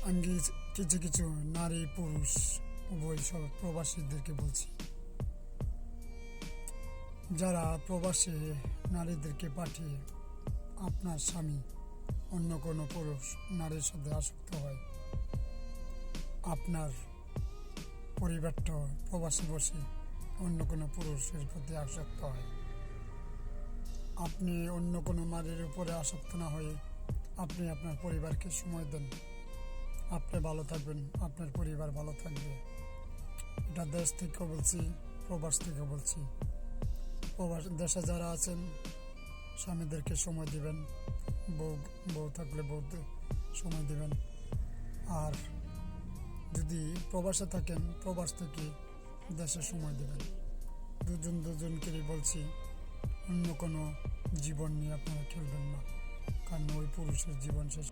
আমি কিছু কিছু নারী পুরুষ উভয় সব প্রবাসীদেরকে বলছি, যারা প্রবাসে নারীদেরকে পাঠিয়ে আপনার স্বামী অন্য কোনো পুরুষ নারীর সাথে আসক্ত হয়, আপনার পরিবারটা প্রবাসী বসে অন্য কোনো পুরুষের প্রতি আসক্ত হয়, আপনি অন্য কোনো নারীর উপরে আসক্ত না হয়ে আপনি আপনার পরিবারকে সময় দেন, আপনি ভালো থাকবেন, আপনার পরিবার ভালো থাকবে। এটা দেশ থেকে বলছি, প্রবাস থেকে বলছি। প্রবাস দেশে যারা আছেন স্বামীদেরকে সময় দিবেন, বউ বউ থাকলে বউদের সময় দিবেন। আর যদি প্রবাসে থাকেন প্রবাস থেকে দেশে সময় দেবেন। দুজনকেই বলছি, অন্য কোনো জীবন নিয়ে আপনারা খেলবেন না, কারণ ওই পুরুষের জীবন শেষ।